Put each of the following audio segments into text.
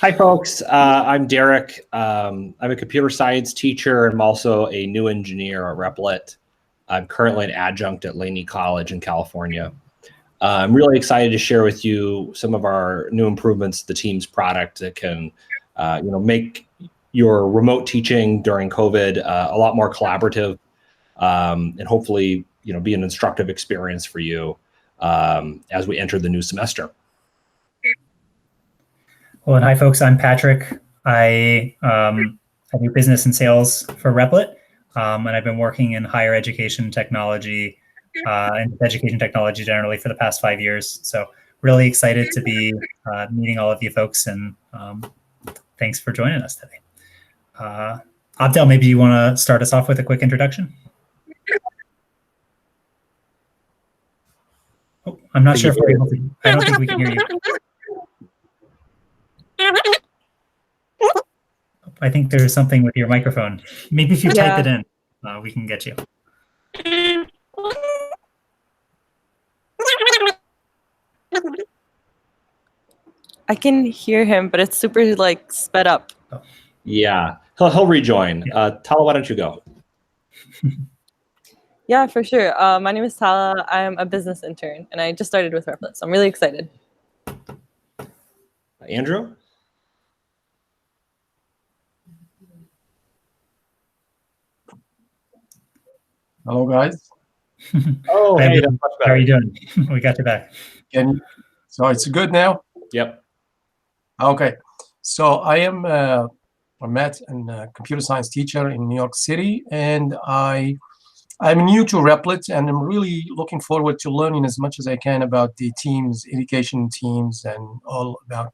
Hi, folks. I'm Derek. I'm a computer science teacher. I'm also a new engineer at Replit. I'm currently an adjunct at Laney College in California. I'm really excited to share with you some of our new improvements to the Teams product that can, make your remote teaching during COVID a lot more collaborative, and hopefully, be an instructive experience for you as we enter the new semester. Well, and hi, folks. I'm Patrick. I do business and sales for Replit, and I've been working in higher education technology and education technology generally for the past 5 years. So really excited to be meeting all of you folks, and thanks for joining us today. Abdel, maybe you want to start us off with a quick introduction? Oh, I'm not sure if we're able to. I don't think we can hear you. I think there's something with your microphone. Maybe if you type it in, we can get you. I can hear him, but it's super sped up. Oh. Yeah, he'll rejoin. Tala, why don't you go? Yeah, for sure. My name is Tala. I'm a business intern, and I just started with Replit, so I'm really excited. Andrew? Hello, guys. Oh, hey, that's much better. How are you doing? We got you back. So it's good now? Yep. Okay. So I am a math and computer science teacher in New York City, and I'm new to Replit, and I'm really looking forward to learning as much as I can about the Teams, education Teams, and all about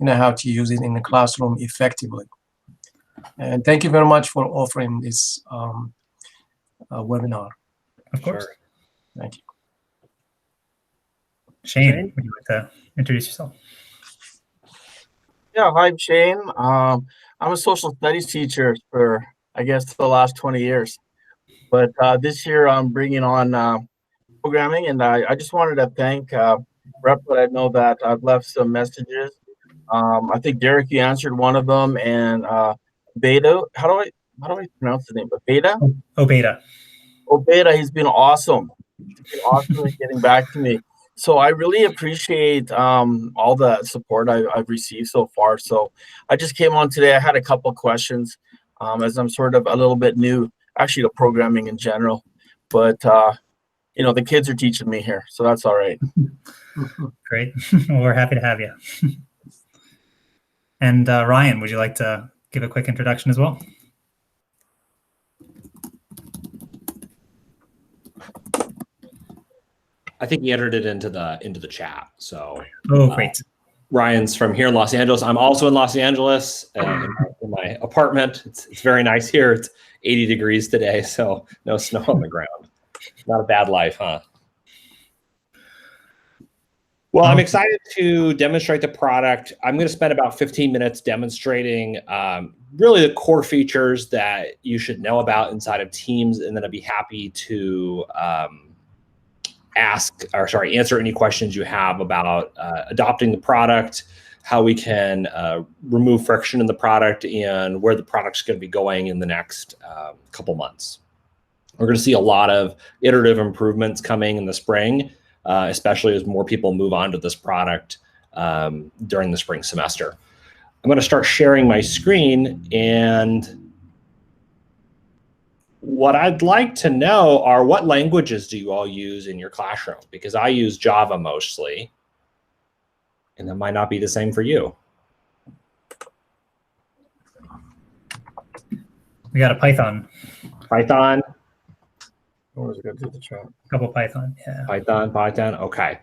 how to use it in the classroom effectively. And thank you very much for offering this webinar. Of course. Sure. Thank you. Shane, would you like to introduce yourself? Yeah, hi, I'm Shane. I'm a social studies teacher for, I guess, the last 20 years. But this year I'm bringing on programming, and I just wanted to thank Replit. I know that I've left some messages. I think Derek, you answered one of them, and Beta. How do I pronounce the name? But Beta. Beta. Beta. He's been awesome. He's been awesome at getting back to me. So I really appreciate all the support I've received so far. So I just came on today. I had a couple questions as I'm sort of a little bit new, actually, to programming in general. But the kids are teaching me here, so that's all right. Great. Well, we're happy to have you. And Ryan, would you like to give a quick introduction as well? I think he entered it into the chat. So Great. Ryan's from here in Los Angeles. I'm also in Los Angeles in my apartment. It's very nice here. It's 80 degrees today, so no snow on the ground. Not a bad life, huh? Well, I'm excited to demonstrate the product. I'm going to spend about 15 minutes demonstrating really the core features that you should know about inside of Teams, and then I'd be happy to answer any questions you have about adopting the product, how we can remove friction in the product, and where the product's going to be going in the next couple months. We're going to see a lot of iterative improvements coming in the spring, especially as more people move on to this product during the spring semester. I'm going to start sharing my screen, and what I'd like to know are what languages do you all use in your classroom? Because I use Java mostly, and that might not be the same for you. We got a Python. Python? Always good to the chat. A couple Python, yeah. Python, okay.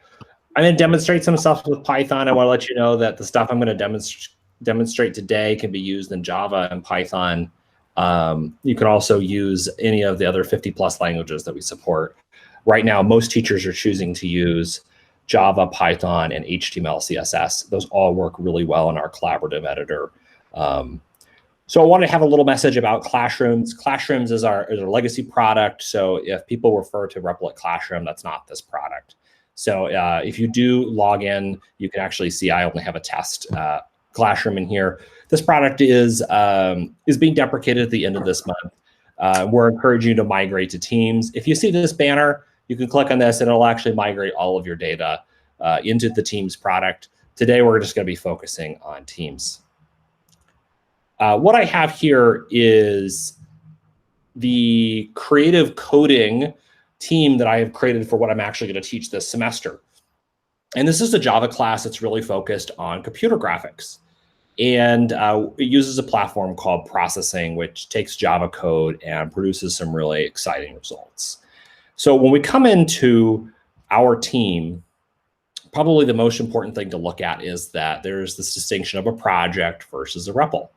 I'm going to demonstrate some stuff with Python. I want to let you know that the stuff I'm going to demonstrate today can be used in Java and Python. You can also use any of the other 50+ languages that we support. Right now, most teachers are choosing to use Java, Python, and HTML, CSS. Those all work really well in our collaborative editor. So I want to have a little message about Classrooms. Classrooms is our legacy product. So if people refer to Replit Classroom, that's not this product. So if you do log in, you can actually see I only have a test classroom in here. This product is being deprecated at the end of this month. We're encouraging you to migrate to Teams. If you see this banner, you can click on this and it'll actually migrate all of your data into the Teams product. Today, we're just going to be focusing on Teams. What I have here is the creative coding team that I have created for what I'm actually going to teach this semester. And this is a Java class that's really focused on computer graphics. And it uses a platform called Processing, which takes Java code and produces some really exciting results. So when we come into our team, probably the most important thing to look at is that there's this distinction of a project versus a REPL.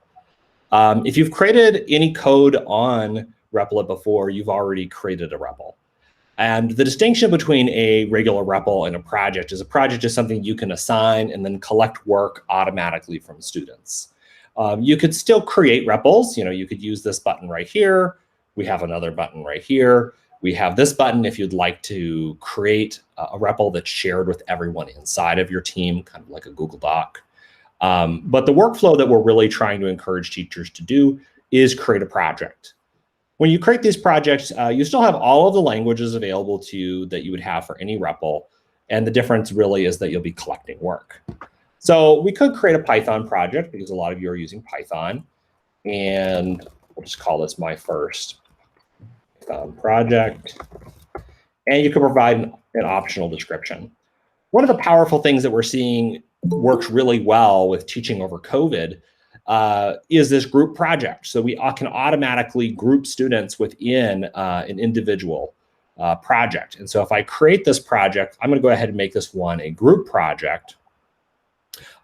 If you've created any code on Replit before, you've already created a REPL. And the distinction between a regular REPL and a project is something you can assign and then collect work automatically from students. You could still create REPLs. You could use this button right here. We have another button right here. We have this button if you'd like to create a REPL that's shared with everyone inside of your team, kind of like a Google Doc. But the workflow that we're really trying to encourage teachers to do is create a project. When you create these projects, you still have all of the languages available to you that you would have for any REPL. And the difference really is that you'll be collecting work. So we could create a Python project because a lot of you are using Python. And we'll just call this my first Python project. And you can provide an optional description. One of the powerful things that we're seeing works really well with teaching over COVID is this group project. So we can automatically group students within an individual project. And so if I create this project, I'm going to go ahead and make this one a group project.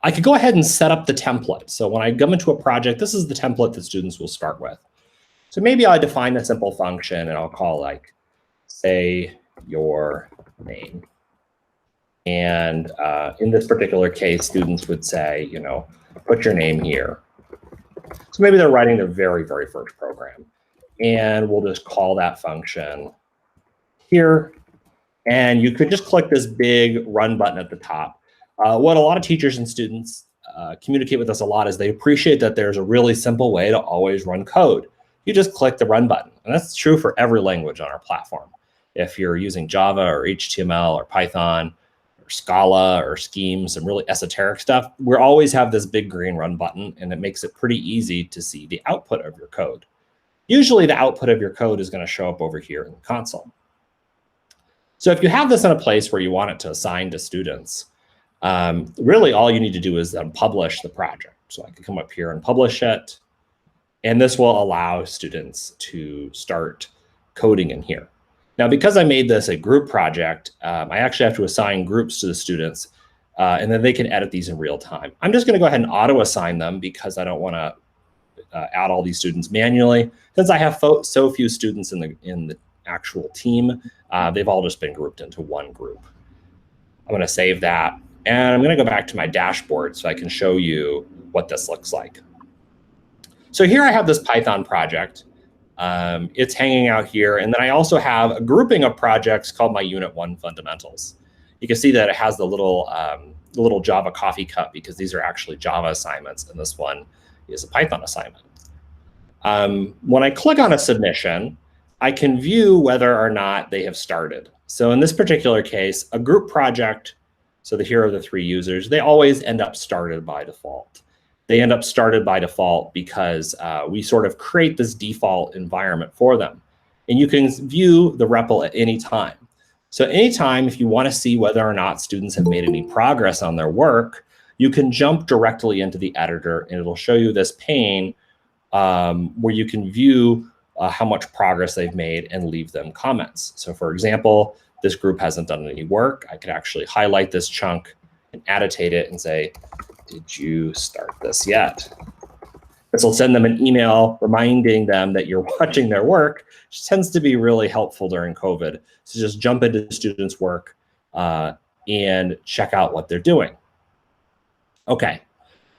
I could go ahead and set up the template. So when I come into a project, this is the template that students will start with. So maybe I'll define a simple function and I'll call like, say, your name. And in this particular case, students would say, put your name here. So maybe they're writing their very, very first program. And we'll just call that function here. And you could just click this big run button at the top. What a lot of teachers and students communicate with us a lot is they appreciate that there's a really simple way to always run code. You just click the run button. And that's true for every language on our platform. If you're using Java or HTML or Python, Scala or Scheme, some really esoteric stuff, we always have this big green run button, and it makes it pretty easy to see the output of your code. Usually the output of your code is going to show up over here in the console. So if you have this in a place where you want it to assign to students, really all you need to do is then publish the project. So I can come up here and publish it, and this will allow students to start coding in here. Now, because I made this a group project, I actually have to assign groups to the students, and then they can edit these in real time. I'm just going to go ahead and auto-assign them because I don't want to add all these students manually. Since I have so few students in the actual team, they've all just been grouped into one group. I'm going to save that, and I'm going to go back to my dashboard so I can show you what this looks like. So here I have this Python project. It's hanging out here. And then I also have a grouping of projects called my Unit 1 Fundamentals. You can see that it has the little Java coffee cup because these are actually Java assignments, and this one is a Python assignment. When I click on a submission, I can view whether or not they have started. So in this particular case, a group project, so here are the 3 users, they always end up started by default. They end up started by default because we sort of create this default environment for them. And you can view the REPL at any time. So anytime if you want to see whether or not students have made any progress on their work, you can jump directly into the editor and it'll show you this pane where you can view how much progress they've made and leave them comments. So for example, this group hasn't done any work. I could actually highlight this chunk and annotate it and say, did you start this yet? This will send them an email reminding them that you're watching their work, which tends to be really helpful during COVID. So just jump into the students' work and check out what they're doing. Okay,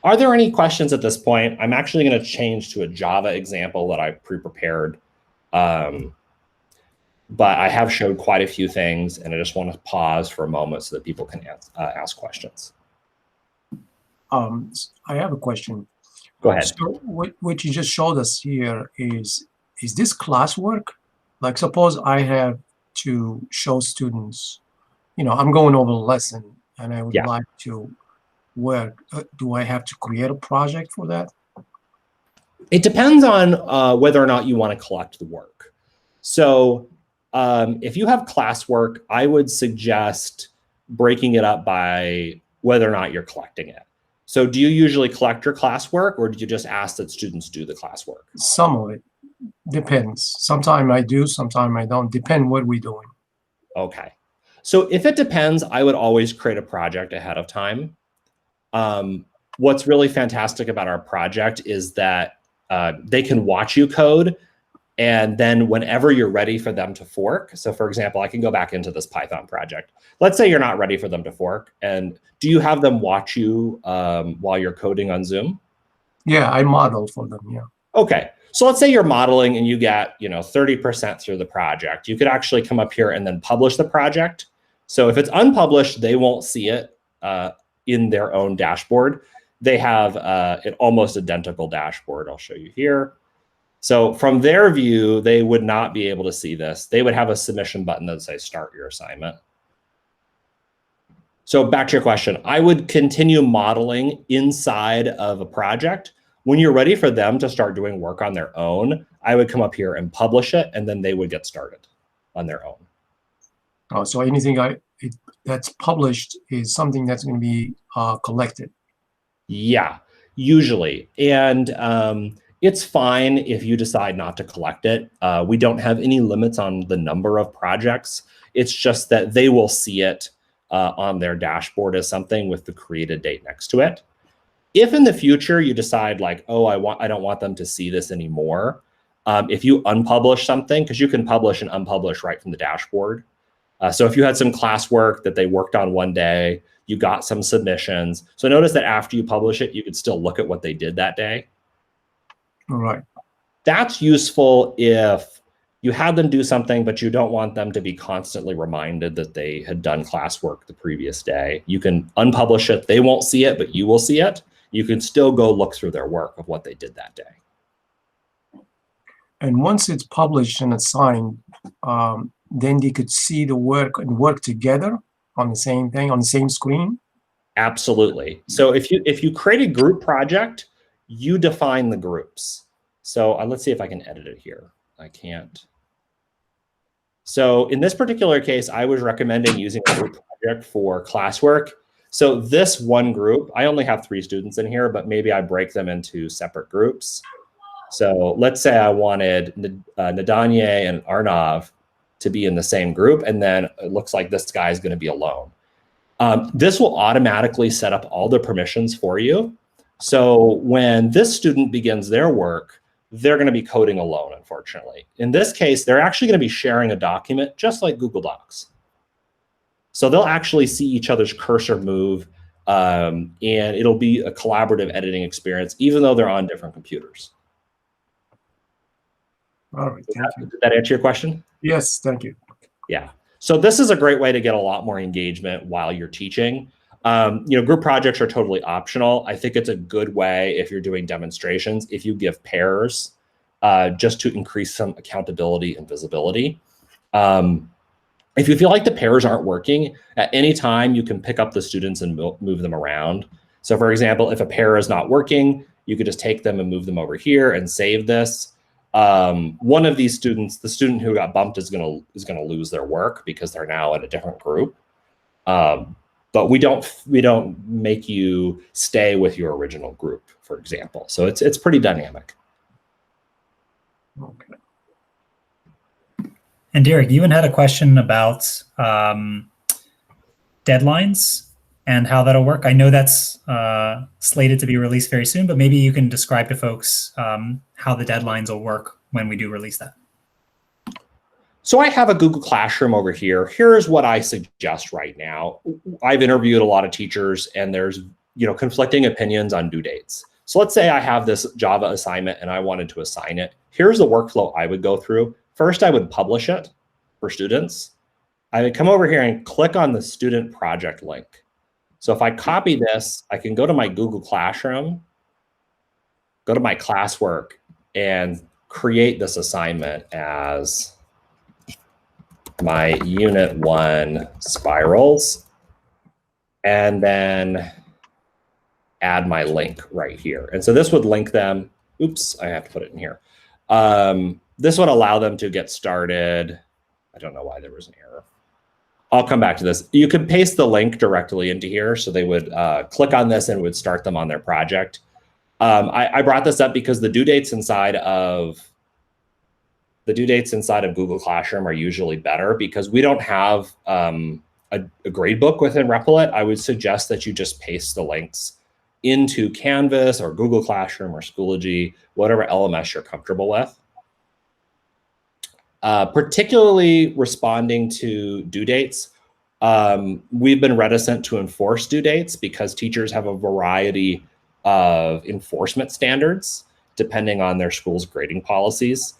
are there any questions at this point? I'm actually going to change to a Java example that I pre-prepared. But I have showed quite a few things, and I just want to pause for a moment so that people can ask questions. I have a question. Go ahead. So what you just showed us here is this classwork? Like suppose I have to show students, I'm going over a lesson and I would Yeah. like to work. Do I have to create a project for that? It depends on whether or not you want to collect the work. So if you have classwork, I would suggest breaking it up by whether or not you're collecting it. So do you usually collect your classwork, or do you just ask that students do the classwork? Some of it depends. Sometimes I do, sometimes I don't. Depend what we're doing. Okay. So if it depends, I would always create a project ahead of time. What's really fantastic about our project is that they can watch you code, and then whenever you're ready for them to fork. So for example, I can go back into this Python project. Let's say you're not ready for them to fork. And do you have them watch you while you're coding on Zoom? Yeah, I model for them, yeah. Okay. So let's say you're modeling and you get 30% through the project. You could actually come up here and then publish the project. So if it's unpublished, they won't see it in their own dashboard. They have an almost identical dashboard. I'll show you here. So from their view, they would not be able to see this. They would have a submission button that says start your assignment. So back to your question, I would continue modeling inside of a project. When you're ready for them to start doing work on their own, I would come up here and publish it, and then they would get started on their own. Oh, so anything that's published is something that's going to be collected. Yeah, usually. And it's fine if you decide not to collect it. We don't have any limits on the number of projects. It's just that they will see it on their dashboard as something with the created date next to it. If in the future you decide like, oh, I don't want them to see this anymore, if you unpublish something, because you can publish and unpublish right from the dashboard. So if you had some classwork that they worked on one day, you got some submissions. So notice that after you publish it, you could still look at what they did that day. All right. That's useful if you had them do something, but you don't want them to be constantly reminded that they had done classwork the previous day. You can unpublish it. They won't see it, but you will see it. You can still go look through their work of what they did that day. And once it's published and assigned, then they could see the work and work together on the same thing, on the same screen? Absolutely. So if you create a group project, you define the groups. So let's see if I can edit it here. I can't. So in this particular case, I was recommending using a group project for classwork. So this one group, I only have 3 students in here, but maybe I break them into separate groups. So let's say I wanted Nadanye and Arnav to be in the same group, and then it looks like this guy is going to be alone. This will automatically set up all the permissions for you. So when this student begins their work, they're going to be coding alone, unfortunately. In this case, they're actually going to be sharing a document just like Google Docs. So they'll actually see each other's cursor move, and it'll be a collaborative editing experience, even though they're on different computers. All right, thank you. Did that answer your question? Yes, thank you. Yeah. So this is a great way to get a lot more engagement while you're teaching. Group projects are totally optional. I think it's a good way if you're doing demonstrations, if you give pairs, just to increase some accountability and visibility. If you feel like the pairs aren't working, at any time you can pick up the students and move them around. So for example, if a pair is not working, you could just take them and move them over here and save this. One of these students, the student who got bumped, is gonna lose their work because they're now in a different group. But we don't make you stay with your original group, for example. So it's pretty dynamic. Okay. And Derek, you even had a question about deadlines and how that'll work. I know that's slated to be released very soon, but maybe you can describe to folks how the deadlines will work when we do release that. So I have a Google Classroom over here. Here's what I suggest right now. I've interviewed a lot of teachers, and there's conflicting opinions on due dates. So let's say I have this Java assignment and I wanted to assign it. Here's the workflow I would go through. First, I would publish it for students. I would come over here and click on the student project link. So if I copy this, I can go to my Google Classroom, go to my classwork, and create this assignment as my Unit 1 spirals, and then add my link right here. And so this would link them. Oops, I have to put it in here. This would allow them to get started. I don't know why there was an error. I'll come back to this. You could paste the link directly into here, so they would click on this and it would start them on their project. I brought this up because the due dates inside of Google Classroom are usually better because we don't have a grade book within Replit. I would suggest that you just paste the links into Canvas or Google Classroom or Schoology, whatever LMS you're comfortable with. Particularly responding to due dates, we've been reticent to enforce due dates because teachers have a variety of enforcement standards depending on their school's grading policies.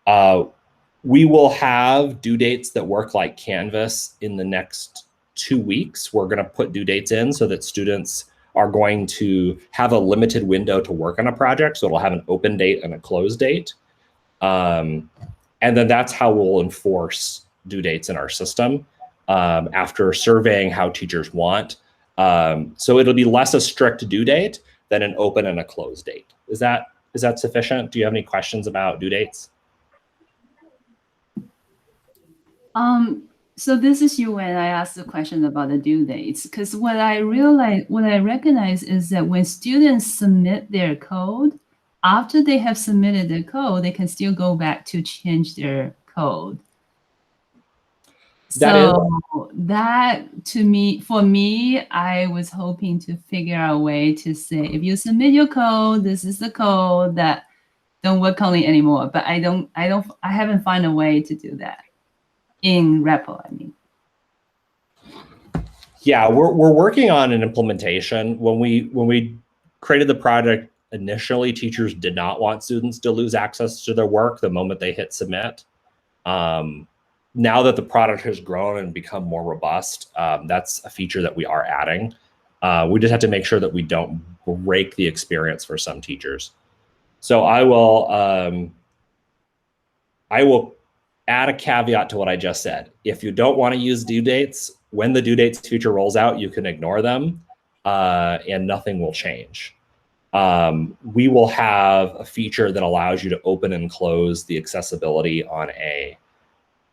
We will have due dates that work like Canvas in the next 2 weeks. We're going to put due dates in so that students are going to have a limited window to work on a project. So it'll have an open date and a close date. And then that's how we'll enforce due dates in our system after surveying how teachers want. So it'll be less a strict due date than an open and a close date. Is that sufficient? Do you have any questions about due dates? So this is you when I asked the question about the due dates, because what I recognize is that when students submit their code, after they have submitted their code, they can still go back to change their code. That to me, for me, I was hoping to figure out a way to say, if you submit your code, this is the code that don't work on it anymore. But I haven't found a way to do that in REPL, I mean. Yeah, we're working on an implementation. When we created the project initially, teachers did not want students to lose access to their work the moment they hit submit. Now that the product has grown and become more robust, that's a feature that we are adding. We just have to make sure that we don't break the experience for some teachers. So I will add a caveat to what I just said. If you don't want to use due dates, when the due dates feature rolls out, you can ignore them and nothing will change. We will have a feature that allows you to open and close the accessibility on a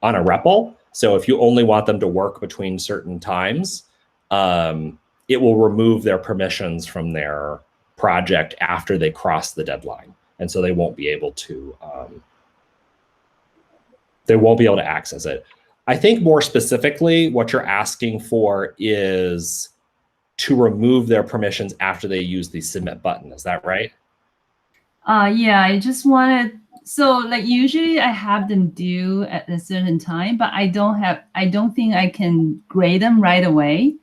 REPL. So if you only want them to work between certain times, it will remove their permissions from their project after they cross the deadline. And so they won't be able to access it. I think more specifically, what you're asking for is to remove their permissions after they use the submit button. Is that right? Yeah, I just wanted, so like usually I have them due at a certain time, but I don't think I can grade them right away.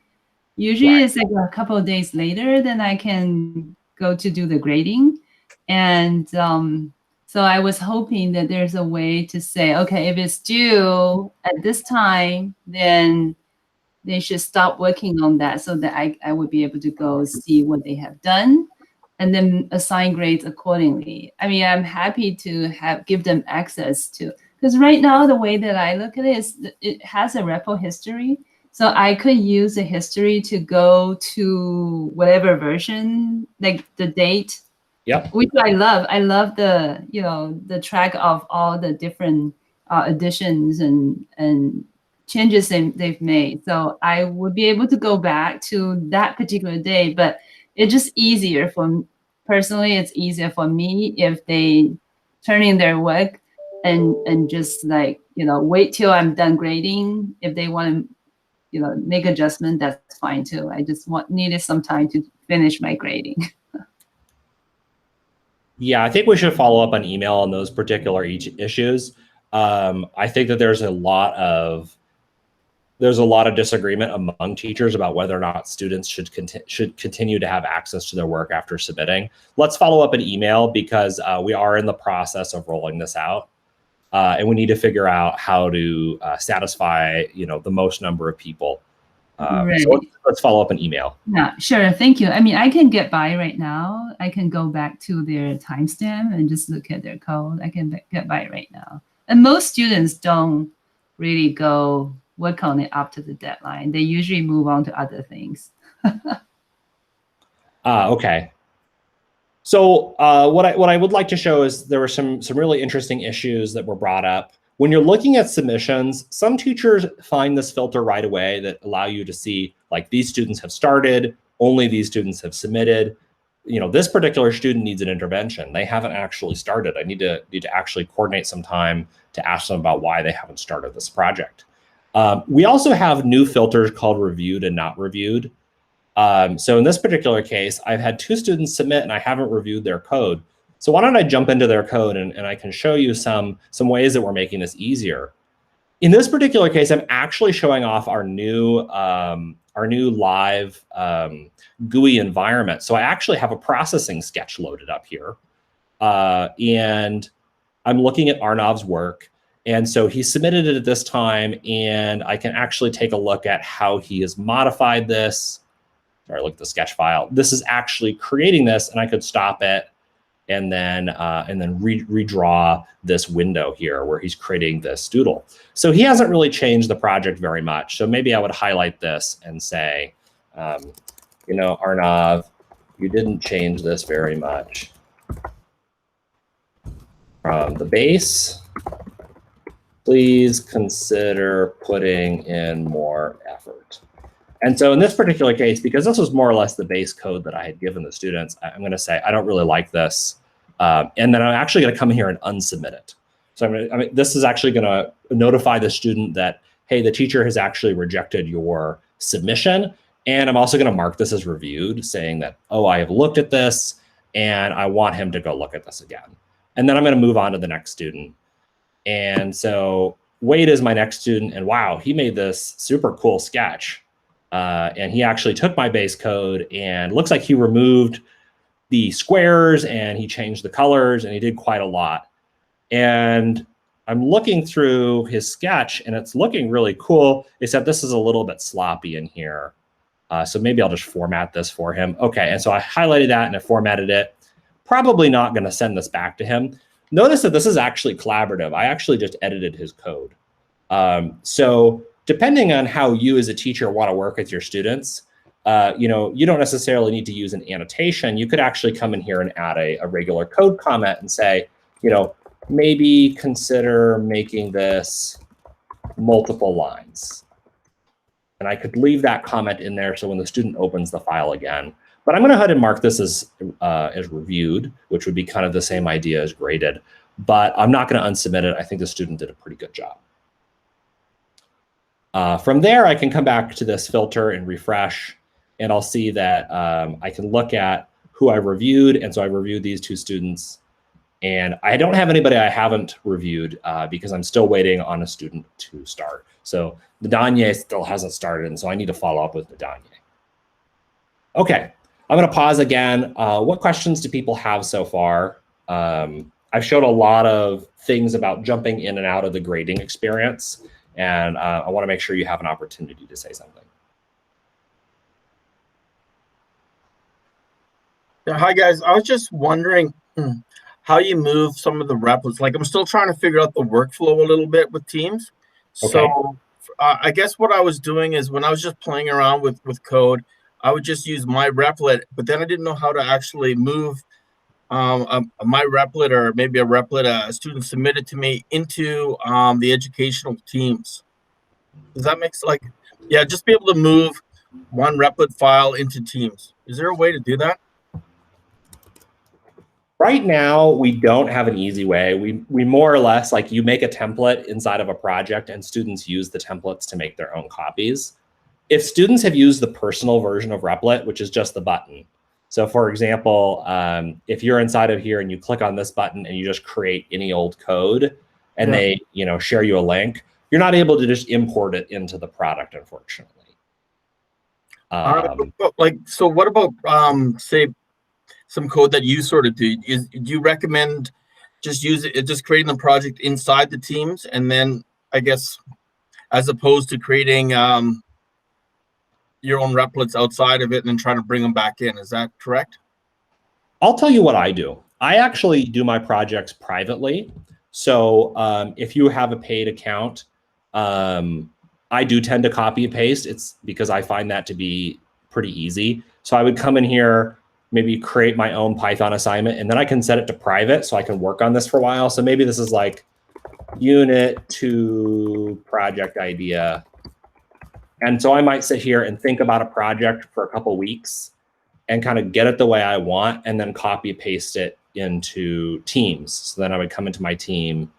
Usually Right. It's like a couple of days later, then I can go to do the grading. And so I was hoping that there's a way to say, okay, if it's due at this time, then they should stop working on that so that I would be able to go see what they have done and then assign grades accordingly. I mean, I'm happy to give them access to, because right now the way that I look at it is it has a REPL history. So I could use the history to go to whatever version, like the date. Yep. Which I love. I love the, the track of all the different additions and changes they've made. So I would be able to go back to that particular day, but it's just easier personally, it's easier for me if they turn in their work and just like, wait till I'm done grading. If they want to, make adjustment, that's fine too. I just needed some time to finish my grading. Yeah, I think we should follow up on email on those particular issues. I think that there's a lot of disagreement among teachers about whether or not students should continue to have access to their work after submitting. Let's follow up an email because we are in the process of rolling this out, and we need to figure out how to satisfy the most number of people. Right. So let's follow up an email. Yeah, sure. Thank you. I mean, I can get by right now. I can go back to their timestamp and just look at their code. I can get by right now. And most students don't really go work on it up to the deadline. They usually move on to other things. Okay. So what I would like to show is there were some really interesting issues that were brought up. When you're looking at submissions, some teachers find this filter right away that allow you to see, like, these students have started, only these students have submitted. You know, this particular student needs an intervention. They haven't actually started. I need to actually coordinate some time to ask them about why they haven't started this project. We also have new filters called reviewed and not reviewed. So in this particular case, I've had 2 students submit and I haven't reviewed their code. So why don't I jump into their code and I can show you some ways that we're making this easier. In this particular case, I'm actually showing off our new live GUI environment. So I actually have a processing sketch loaded up here. And I'm looking at Arnav's work. And so he submitted it at this time, and I can actually take a look at how he has modified this. Sorry, look at the sketch file. This is actually creating this, and I could stop it and then redraw this window here where he's creating this doodle. So he hasn't really changed the project very much. So maybe I would highlight this and say, you know, Arnav, you didn't change this very much. From the base, please consider putting in more effort. And so in this particular case, because this was more or less the base code that I had given the students, I'm going to say, I don't really like this. And then I'm actually going to come here and unsubmit it. So this is actually going to notify the student that, hey, the teacher has actually rejected your submission. And I'm also going to mark this as reviewed, saying that, oh, I have looked at this and I want him to go look at this again. And then I'm going to move on to the next student. And so Wade is my next student. And wow, he made this super cool sketch. And he actually took my base code and looks like he removed the squares and he changed the colors and he did quite a lot. And I'm looking through his sketch and it's looking really cool, except this is a little bit sloppy in here. So maybe I'll just format this for him. Okay, and so I highlighted that and I formatted it. Probably not going to send this back to him. Notice that this is actually collaborative. I actually just edited his code. So depending on how you as a teacher want to work with your students, you know, you don't necessarily need to use an annotation. You could actually come in here and add a regular code comment and say, you know, maybe consider making this multiple lines. And I could leave that comment in there so when the student opens the file again. But I'm going to go ahead and mark this as reviewed, which would be kind of the same idea as graded. But I'm not going to unsubmit it. I think the student did a pretty good job. From there, I can come back to this filter and refresh, and I'll see that I can look at who I reviewed. And so I reviewed these 2 students. And I don't have anybody I haven't reviewed because I'm still waiting on a student to start. So Nadanye still hasn't started, and so I need to follow up with Nadanye. Okay, I'm going to pause again. What questions do people have so far? I've showed a lot of things about jumping in and out of the grading experience. And I want to make sure you have an opportunity to say something. Yeah, hi, guys. I was just wondering how you move some of the replits. Like, I'm still trying to figure out the workflow a little bit with Teams. Okay. So I guess what I was doing is when I was just playing around with code, I would just use my replit, but then I didn't know how to actually move my replit or maybe a replit a student submitted to me into the educational teams. Does that make sense? Like, yeah, just be able to move one replit file into Teams. Is there a way to do that? Right now, we don't have an easy way. We more or less, like, you make a template inside of a project and students use the templates to make their own copies. If students have used the personal version of Replit, which is just the button. So for example, if you're inside of here and you click on this button and you just create any old code and they, you know, share you a link, you're not able to just import it into the product, unfortunately. So what about, say, some code that you sort of do? Do you recommend just creating the project inside the teams, and then I guess as opposed to creating your own replets outside of it and then try to bring them back in. Is that correct? I'll tell you what I do. I actually do my projects privately. So if you have a paid account, I do tend to copy and paste. It's because I find that to be pretty easy. So I would come in here, maybe create my own Python assignment, and then I can set it to private so I can work on this for a while. So maybe this is like unit 2 project idea. And so I might sit here and think about a project for a couple weeks and kind of get it the way I want, and then copy paste it into Teams. So then I would come into my team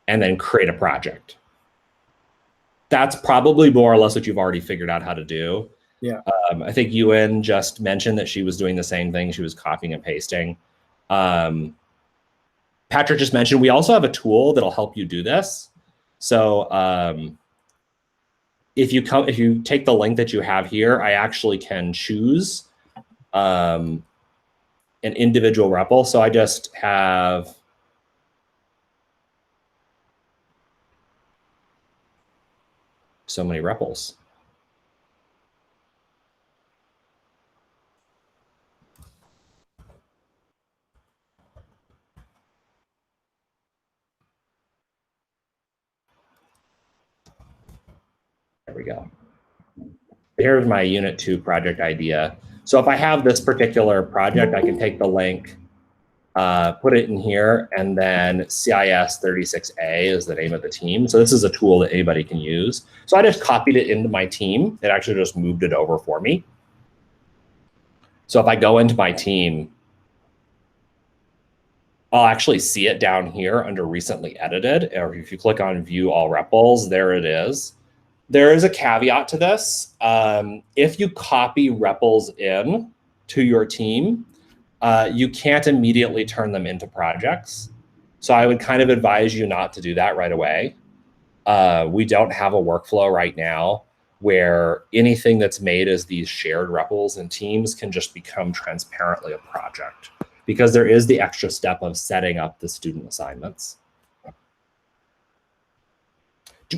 and then create a project. That's probably more or less what you've already figured out how to do. Yeah. I think Ewan just mentioned that she was doing the same thing. She was copying and pasting. Patrick just mentioned we also have a tool that'll help you do this. So if you take the link that you have here, I actually can choose an individual REPL. So I just have so many REPLs. There we go. Here's my unit 2 project idea. So if I have this particular project, I can take the link, put it in here, and then CIS 36A is the name of the team. So this is a tool that anybody can use. So I just copied it into my team. It actually just moved it over for me. So if I go into my team, I'll actually see it down here under recently edited. Or if you click on view all REPLs, there it is. There is a caveat to this. If you copy REPLs in to your team, you can't immediately turn them into projects. So I would kind of advise you not to do that right away. We don't have a workflow right now where anything that's made as these shared REPLs and teams can just become transparently a project, because there is the extra step of setting up the student assignments.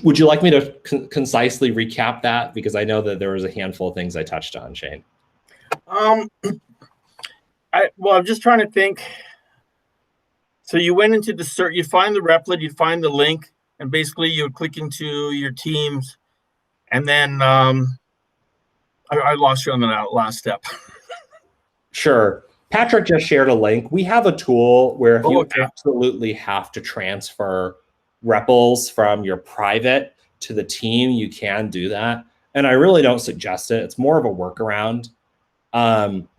Would you like me to concisely recap that? Because I know that there was a handful of things I touched on, Shane. Well, I'm just trying to think. So you went into the search, you find the Replit, you find the link, and basically you would click into your teams, and then I lost you on the last step. Sure. Patrick just shared a link. We have a tool where if you absolutely have to transfer REPLs from your private to the team, you can do that. And I really don't suggest it. It's more of a workaround.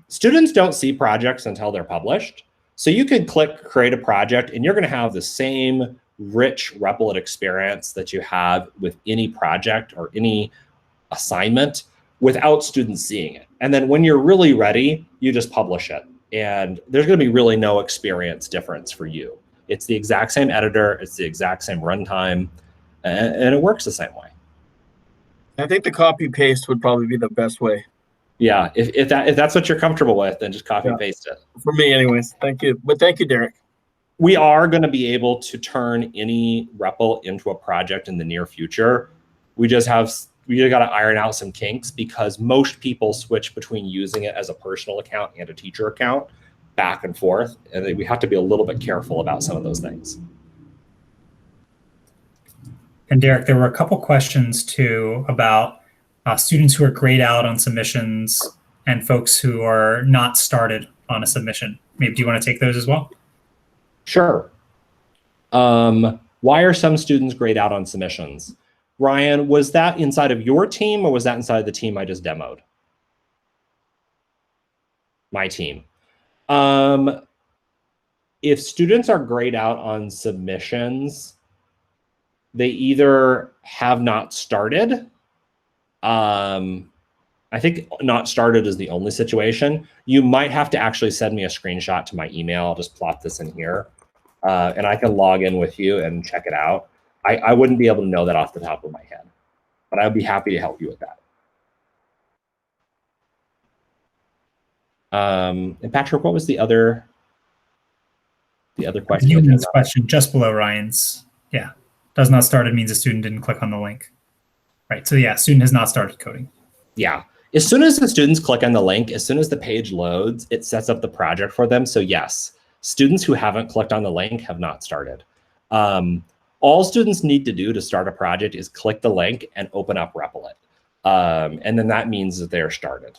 Students don't see projects until they're published. So you could click create a project and you're going to have the same rich Replit experience that you have with any project or any assignment without students seeing it. And then when you're really ready, you just publish it. And there's going to be really no experience difference for you. It's the exact same editor, it's the exact same runtime, and it works the same way. I think the copy paste would probably be the best way. Yeah, if that's what you're comfortable with, then just copy and paste it. For me, anyways. Thank you. But thank you, Derek. We are going to be able to turn any REPL into a project in the near future. We just got to iron out some kinks, because most people switch between using it as a personal account and a teacher account back and forth, and we have to be a little bit careful about some of those things. And Derek, there were a couple questions too about students who are grayed out on submissions and folks who are not started on a submission. Maybe do you want to take those as well? Sure. Why are some students grayed out on submissions? Ryan, was that inside of your team or was that inside of the team I just demoed? My team. If students are grayed out on submissions, they either have not started. I think not started is the only situation. You might have to actually send me a screenshot to my email. I'll just plot this in here, and I can log in with you and check it out. I wouldn't be able to know that off the top of my head, but I'd be happy to help you with that. And Patrick, what was the other question? Ewan's question just below Ryan's. Yeah, does not started means a student didn't click on the link. Right. So yeah, student has not started coding. Yeah. As soon as the students click on the link, as soon as the page loads, it sets up the project for them. So yes, students who haven't clicked on the link have not started. All students need to do to start a project is click the link and open up Replit. And then that means that they're started.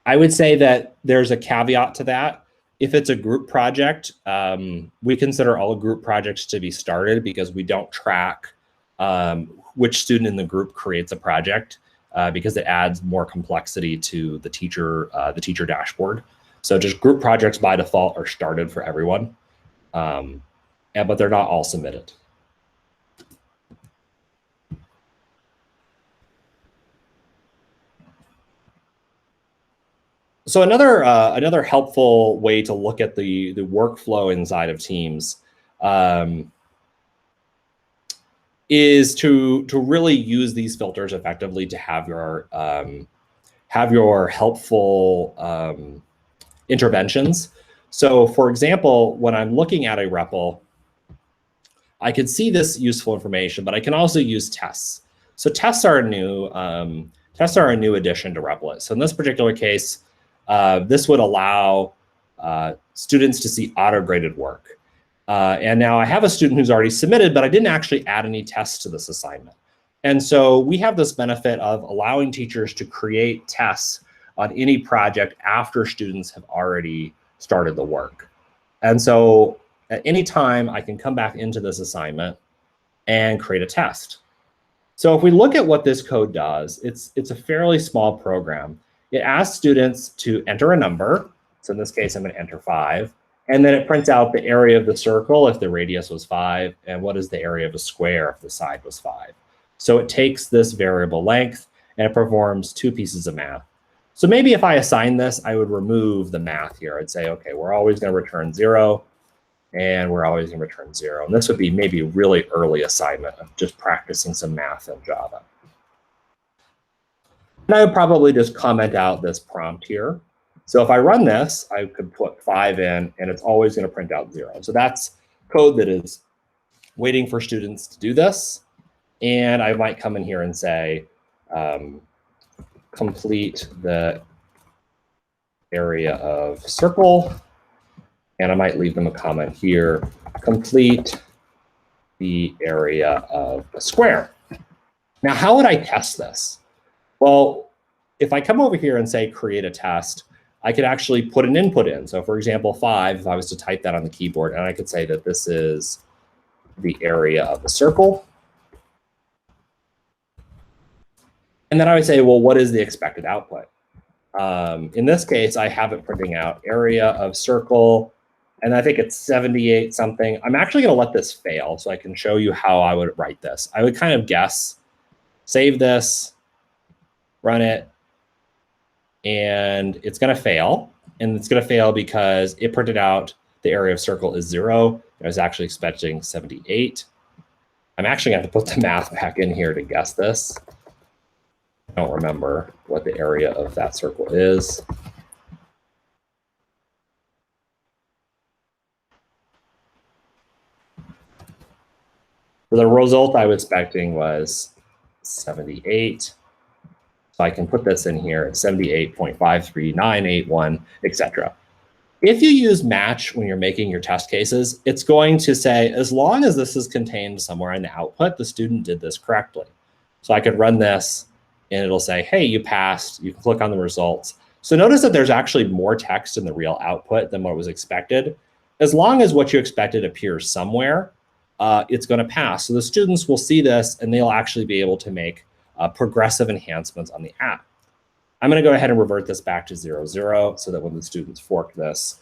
I would say that there's a caveat to that. If it's a group project, we consider all group projects to be started because we don't track which student in the group creates a project because it adds more complexity to the teacher dashboard. So just group projects by default are started for everyone, but they're not all submitted. So another helpful way to look at the workflow inside of Teams is to really use these filters effectively to have your helpful interventions. So for example, when I'm looking at a REPL, I can see this useful information, but I can also use tests. So tests are a new addition to Replit. So in this particular case, this would allow students to see auto-graded work. And now I have a student who's already submitted, but I didn't actually add any tests to this assignment. And so we have this benefit of allowing teachers to create tests on any project after students have already started the work. And so at any time, I can come back into this assignment and create a test. So if we look at what this code does, it's a fairly small program. It asks students to enter a number. So in this case, I'm going to enter 5. And then it prints out the area of the circle if the radius was 5, and what is the area of a square if the side was 5. So it takes this variable length and it performs 2 pieces of math. So maybe if I assign this, I would remove the math here. I'd say, okay, we're always going to return 0, and we're always going to return 0. And this would be maybe a really early assignment of just practicing some math in Java. And I would probably just comment out this prompt here. So if I run this, I could put 5 in, and it's always going to print out 0. So that's code that is waiting for students to do this. And I might come in here and say, complete the area of circle. And I might leave them a comment here, complete the area of a square. Now, how would I test this? Well, if I come over here and say create a test, I could actually put an input in. So for example, 5, if I was to type that on the keyboard, and I could say that this is the area of the circle. And then I would say, well, what is the expected output? In this case, I have it printing out area of circle, and I think it's 78 something. I'm actually going to let this fail so I can show you how I would write this. I would kind of guess, save this, run it, and it's going to fail. And it's going to fail because it printed out the area of circle is 0. I was actually expecting 78. I'm actually going to have to put the math back in here to guess this. I don't remember what the area of that circle is. The result I was expecting was 78. So I can put this in here at 78.53981, etc. If you use match when you're making your test cases, it's going to say, as long as this is contained somewhere in the output, the student did this correctly. So I could run this, and it'll say, hey, you passed. You can click on the results. So notice that there's actually more text in the real output than what was expected. As long as what you expected appears somewhere, it's going to pass. So the students will see this, and they'll actually be able to make progressive enhancements on the app. I'm going to go ahead and revert this back to 0, 0, so that when the students fork this,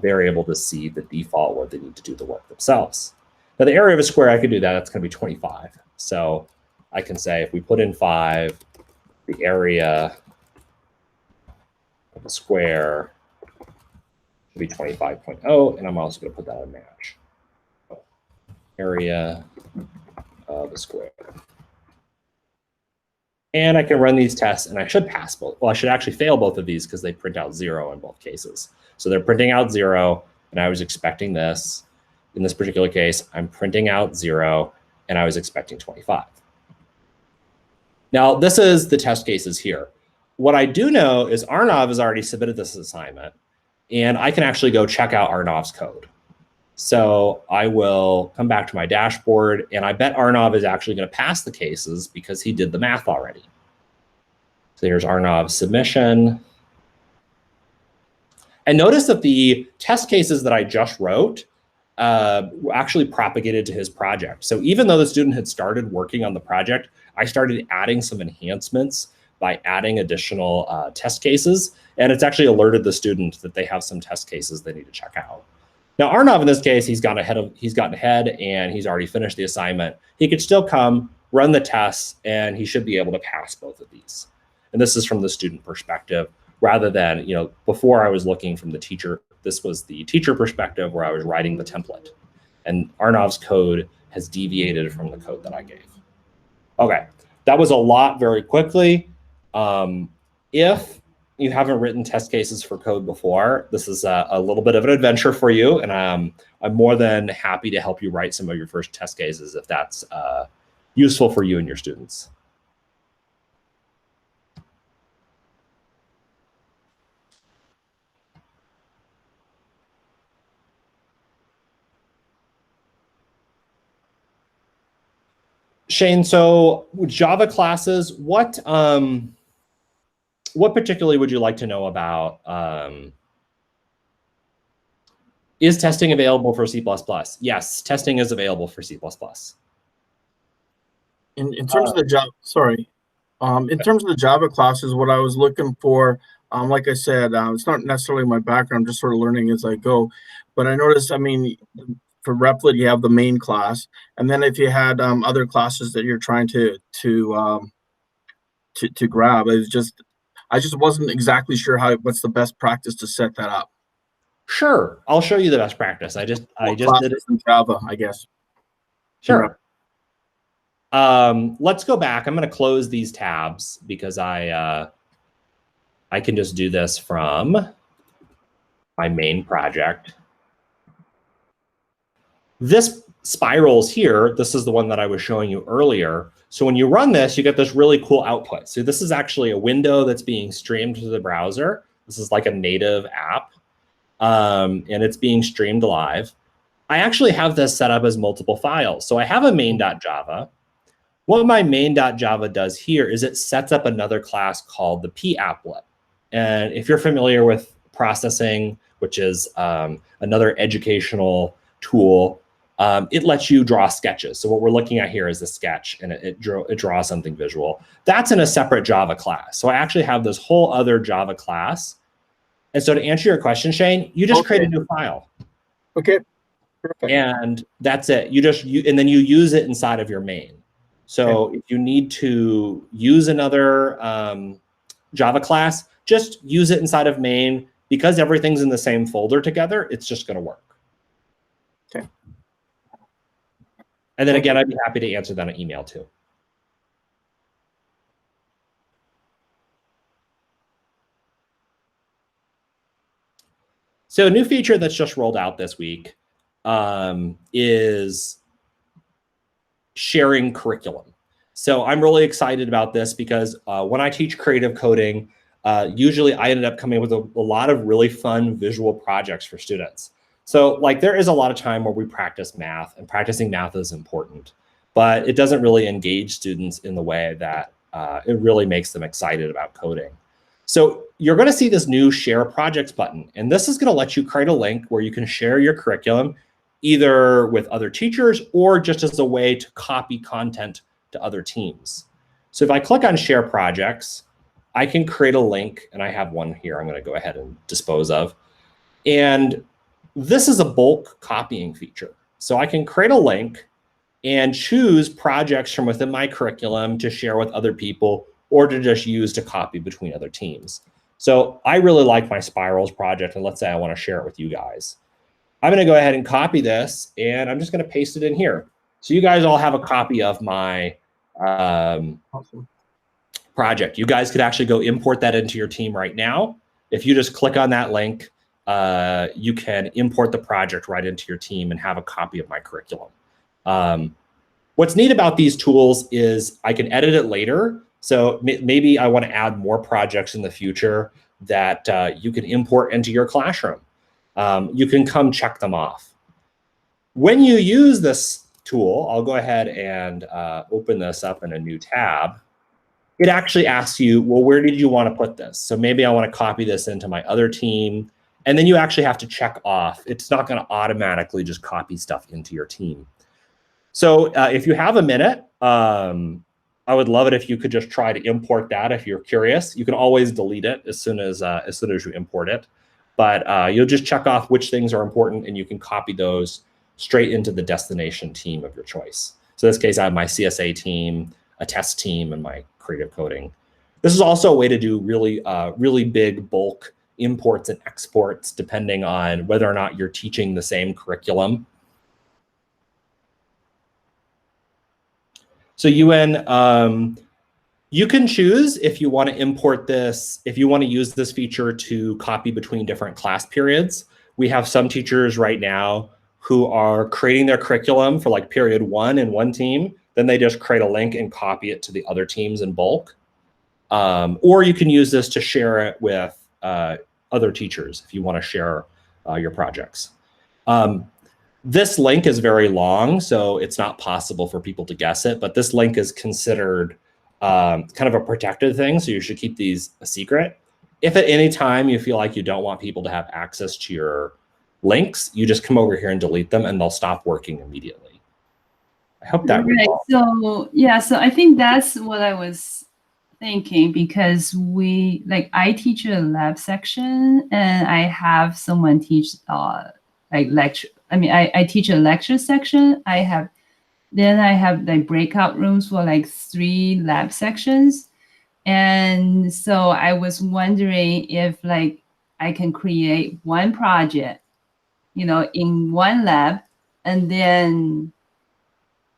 they're able to see the default where they need to do the work themselves. Now, the area of a square, I could do that. That's going to be 25. So I can say if we put in 5, the area of a square should be 25.0, and I'm also going to put that in match. Area of a square. And I can run these tests, and I should pass both. Well, I should actually fail both of these because they print out 0 in both cases. So they're printing out 0, and I was expecting this. In this particular case, I'm printing out 0, and I was expecting 25. Now, this is the test cases here. What I do know is Arnav has already submitted this assignment, and I can actually go check out Arnav's code. So I will come back to my dashboard, and I bet Arnav is actually going to pass the cases because he did the math already. So here's Arnav's submission. And notice that the test cases that I just wrote actually propagated to his project. So even though the student had started working on the project, I started adding some enhancements by adding additional test cases, and it's actually alerted the student that they have some test cases they need to check out. Now Arnav, in this case, he's gotten ahead and he's already finished the assignment. He could still come, run the tests, and he should be able to pass both of these. And this is from the student perspective, rather than, before I was looking from the teacher. This was the teacher perspective where I was writing the template. And Arnav's code has deviated from the code that I gave. Okay, that was a lot very quickly. If you haven't written test cases for code before, this is a little bit of an adventure for you. And I'm more than happy to help you write some of your first test cases if that's useful for you and your students. Shane, so with Java classes, what particularly would you like to know about? Is testing available for C++? Yes, testing is available for C++. In terms of the Java, in terms of the Java classes, what I was looking for, like I said, it's not necessarily my background, I'm just sort of learning as I go. But I noticed, for Replit, you have the main class, and then if you had other classes that you're trying to grab, I just wasn't exactly sure what's the best practice to set that up. Sure, I'll show you the best practice. I just did it in Java, I guess. Sure. Let's go back. I'm going to close these tabs because I can just do this from my main project. This spirals here, this is the one that I was showing you earlier. So when you run this, you get this really cool output. So this is actually a window that's being streamed to the browser. This is like a native app, and it's being streamed live. I actually have this set up as multiple files. So I have a main.java. What my main.java does here is it sets up another class called the papplet. And if you're familiar with processing, which is another educational tool, it lets you draw sketches. So what we're looking at here is a sketch, and it draws something visual. That's in a separate Java class. So I actually have this whole other Java class. And so to answer your question, Shane, you just create a new file. Okay, perfect. And that's it. And then you use it inside of your main. So if you need to use another Java class, just use it inside of main. Because everything's in the same folder together, it's just going to work. Okay. And then again, I'd be happy to answer that in email too. So a new feature that's just rolled out this week is sharing curriculum. So I'm really excited about this because when I teach creative coding, usually I ended up coming up with a lot of really fun visual projects for students. So like there is a lot of time where we practice math, and practicing math is important, but it doesn't really engage students in the way that it really makes them excited about coding. So you're going to see this new Share Projects button, and this is going to let you create a link where you can share your curriculum either with other teachers or just as a way to copy content to other teams. So if I click on Share Projects, I can create a link, and I have one here I'm going to go ahead and dispose of. And this is a bulk copying feature. So I can create a link and choose projects from within my curriculum to share with other people or to just use to copy between other teams. So I really like my Spirals project, and let's say I want to share it with you guys. I'm going to go ahead and copy this, and I'm just going to paste it in here. So you guys all have a copy of my project. You guys could actually go import that into your team right now. If you just click on that link, you can import the project right into your team and have a copy of my curriculum. What's neat about these tools is I can edit it later. So maybe I want to add more projects in the future that you can import into your classroom. You can come check them off. When you use this tool, I'll go ahead and open this up in a new tab. It actually asks you, well, where did you want to put this? So maybe I want to copy this into my other team. And then you actually have to check off. It's not going to automatically just copy stuff into your team. So if you have a minute, I would love it if you could just try to import that if you're curious. You can always delete it as soon as you import it. But you'll just check off which things are important, and you can copy those straight into the destination team of your choice. So in this case, I have my CSA team, a test team, and my creative coding. This is also a way to do really big bulk imports and exports depending on whether or not you're teaching the same curriculum. So UN, you can choose if you want to import this, if you want to use this feature to copy between different class periods. We have some teachers right now who are creating their curriculum for like period 1 in one team. Then they just create a link and copy it to the other teams in bulk. Or you can use this to share it with other teachers if you want to share your projects. This link is very long, so it's not possible for people to guess it, but this link is considered kind of a protected thing, so you should keep these a secret. If at any time you feel like you don't want people to have access to your links, you just come over here and delete them and they'll stop working immediately. I hope that resolves. So yeah, so I think that's what I was thinking, because I teach a lab section and I have someone teach lecture. I mean, I teach a lecture section. I have like breakout rooms for like 3 lab sections. And so I was wondering if like I can create one project, in one lab, and then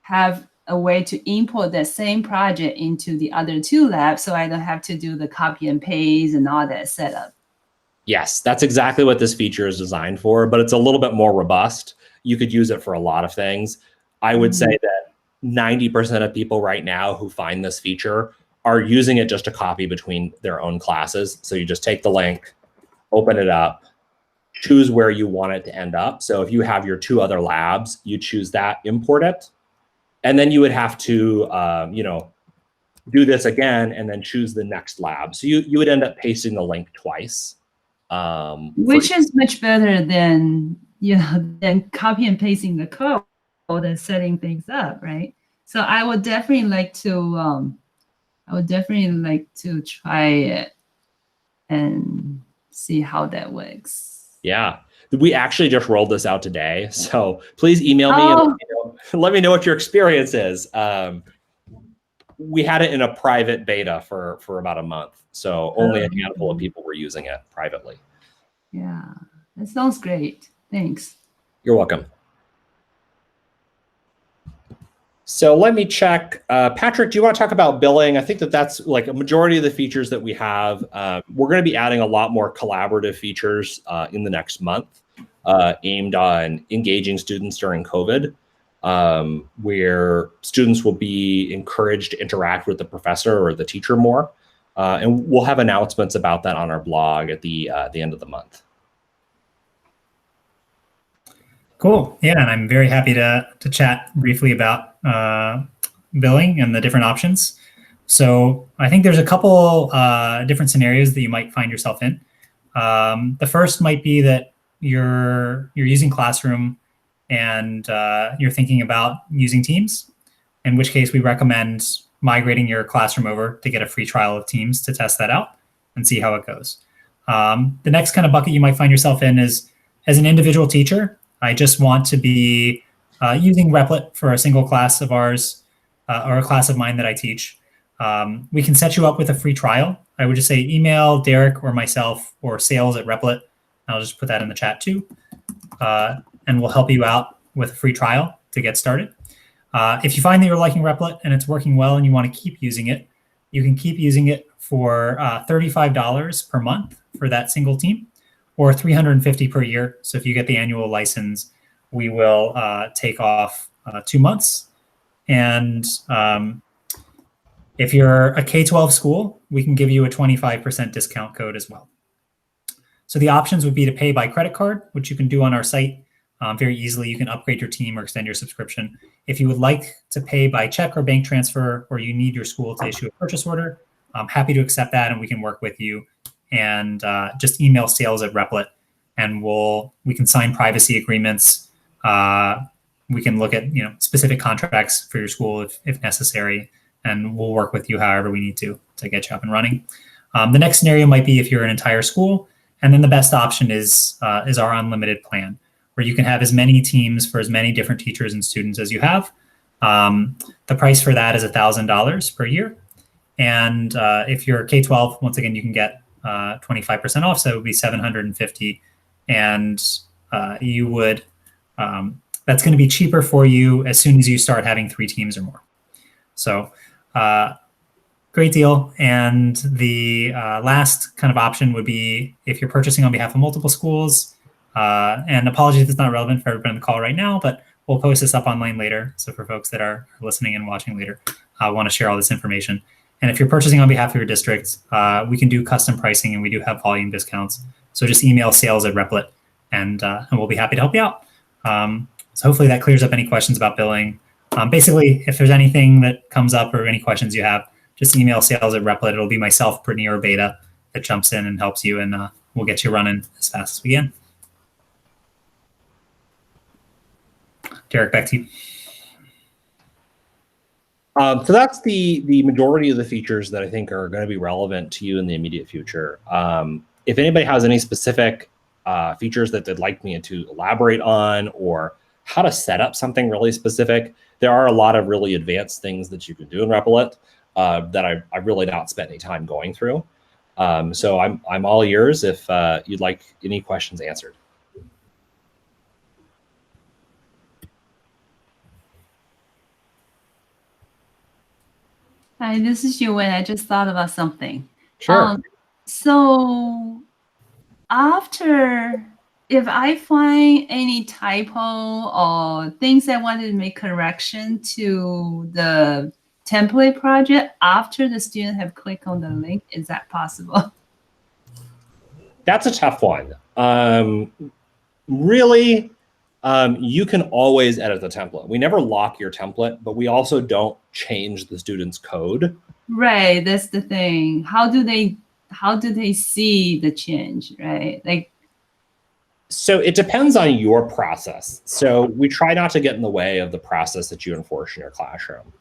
have a way to import that same project into the other 2 labs, so I don't have to do the copy and paste and all that setup. Yes, that's exactly what this feature is designed for, but it's a little bit more robust. You could use it for a lot of things. I would say that 90% of people right now who find this feature are using it just to copy between their own classes. So you just take the link, open it up, choose where you want it to end up. So if you have your 2 other labs, you choose that, import it, and then you would have to, do this again and then choose the next lab. So you would end up pasting the link twice. Which is much better than copy and pasting the code and setting things up, right? So I would definitely like to try it and see how that works. Yeah, we actually just rolled this out today, so please email me and let me know what your experience is. We had it in a private beta for about a month, so only a handful of people were using it privately. Yeah, that sounds great. Thanks. You're welcome. So let me check. Patrick, do you want to talk about billing? I think that's like a majority of the features that we have. We're going to be adding a lot more collaborative features in the next month aimed on engaging students during COVID, where students will be encouraged to interact with the professor or the teacher more. And we'll have announcements about that on our blog at the end of the month. Cool. Yeah, and I'm very happy to chat briefly about billing and the different options. So I think there's a couple different scenarios that you might find yourself in. The first might be that you're using Classroom and you're thinking about using Teams, in which case we recommend migrating your Classroom over to get a free trial of Teams to test that out and see how it goes. The next kind of bucket you might find yourself in is, as an individual teacher, I just want to be using Replit for a single class of ours or a class of mine that I teach. We can set you up with a free trial. I would just say email Derek or myself or sales@Replit. I'll just put that in the chat too. And we'll help you out with a free trial to get started. If you find that you're liking Replit and it's working well and you want to keep using it, you can keep using it for $35 per month for that single team. or $350 per year. So if you get the annual license, we will take off 2 months. And if you're a K-12 school, we can give you a 25% discount code as well. So the options would be to pay by credit card, which you can do on our site very easily. You can upgrade your team or extend your subscription. If you would like to pay by check or bank transfer, or you need your school to issue a purchase order, I'm happy to accept that, and we can work with you. And just email sales@Replit, and we can sign privacy agreements. We can look at specific contracts for your school if necessary, and we'll work with you however we need to get you up and running. The next scenario might be if you're an entire school, and then the best option is our unlimited plan, where you can have as many teams for as many different teachers and students as you have. The price for that is $1,000 per year. And if you're K-12, once again, you can get 25% off, so it would be $750. And you would, that's going to be cheaper for you as soon as you start having 3 teams or more. So great deal. And the last kind of option would be if you're purchasing on behalf of multiple schools. And apologies if it's not relevant for everybody on the call right now, but we'll post this up online later. So for folks that are listening and watching later, I want to share all this information. And if you're purchasing on behalf of your district, we can do custom pricing, and we do have volume discounts. So just email sales@Replit, and we'll be happy to help you out. So hopefully that clears up any questions about billing. Basically, if there's anything that comes up or any questions you have, just email sales@Replit. It'll be myself, Brittany, or Beta that jumps in and helps you, and we'll get you running as fast as we can. Derek, back to you. So that's the majority of the features that I think are going to be relevant to you in the immediate future. If anybody has any specific features that they'd like me to elaborate on, or how to set up something really specific, there are a lot of really advanced things that you can do in Replit that I've really not spent any time going through. So I'm all ears if you'd like any questions answered. Hi, this is Yuwen. I just thought about something. Sure. So if I find any typo or things I wanted to make correction to the template project after the student have clicked on the link, is that possible? That's a tough one. Really, you can always edit the template. We never lock your template, but we also don't change the student's code. Right, that's the thing. How do they see the change, right? So it depends on your process. So we try not to get in the way of the process that you enforce in your classroom.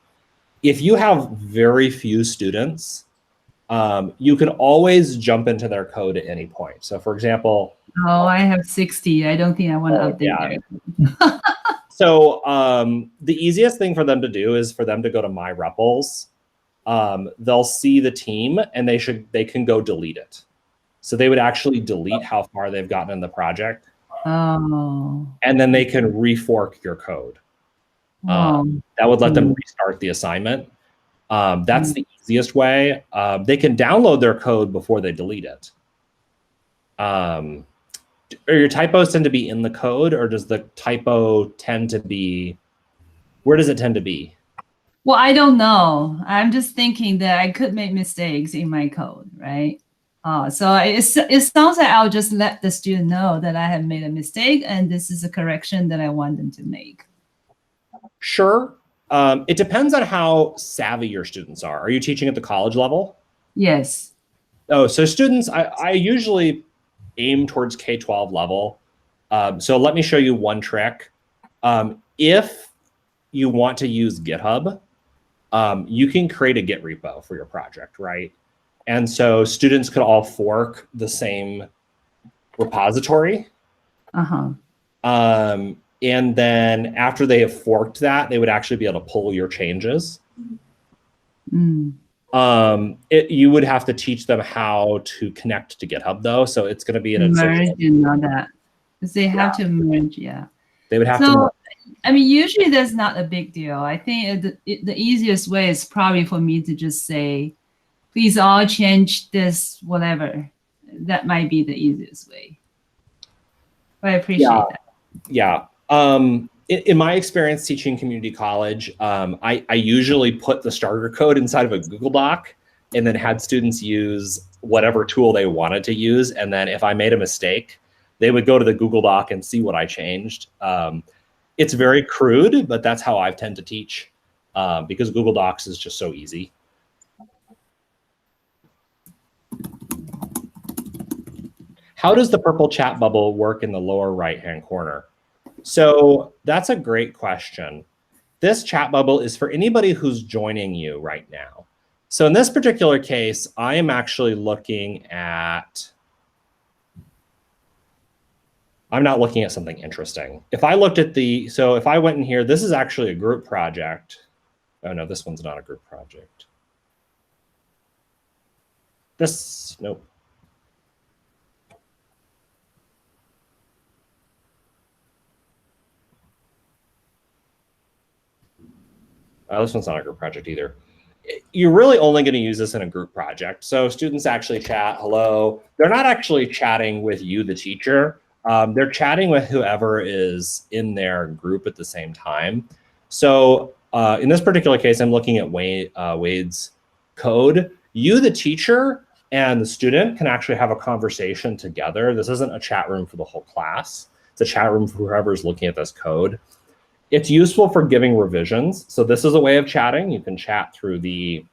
If you have very few students, you can always jump into their code at any point. So for example, I have 60. I don't think I want to update that. So the easiest thing for them to do is for them to go to My REPLs. They'll see the team, and they can go delete it. So they would actually delete how far they've gotten in the project. Oh. And then they can refork your code. That would let them restart the assignment. That's the easiest way. They can download their code before they delete it. Or your typos tend to be in the code, or does the typo tend to be, where does it tend to be? Well, I don't know. I'm just thinking that I could make mistakes in my code, right? So it sounds like I'll just let the student know that I have made a mistake, and this is a correction that I want them to make. Sure. It depends on how savvy your students are. Are you teaching at the college level? Yes. Oh, so students, I usually aim towards K-12 level. So let me show you one trick. If you want to use GitHub, you can create a Git repo for your project, right? And so students could all fork the same repository. And then after they have forked that, they would actually be able to pull your changes. You would have to teach them how to connect to GitHub, though. So it's going to be an merge and all that, because they have to merge. Yeah, they would have to merge. I mean, usually that's not a big deal. I think the easiest way is probably for me to just say, please all change this, whatever. That might be the easiest way. I appreciate that. Yeah. In my experience teaching community college, I usually put the starter code inside of a Google Doc and then had students use whatever tool they wanted to use. And then if I made a mistake, they would go to the Google Doc and see what I changed. It's very crude, but that's how I tend to teach because Google Docs is just so easy. How does the purple chat bubble work in the lower right-hand corner? So that's a great question. This chat bubble is for anybody who's joining you right now. So in this particular case, I am actually looking at, I'm not looking at something interesting. If I looked at the, so if I went in here, this is actually a group project. Oh no, this one's not a group project. This, nope. This one's not a group project either. You're really only going to use this in a group project. So students actually chat, hello. They're not actually chatting with you, the teacher. They're chatting with whoever is in their group at the same time. So in this particular case, I'm looking at Wade's code. You, the teacher, and the student can actually have a conversation together. This isn't a chat room for the whole class. It's a chat room for whoever's looking at this code. It's useful for giving revisions. So this is a way of chatting. You can chat through the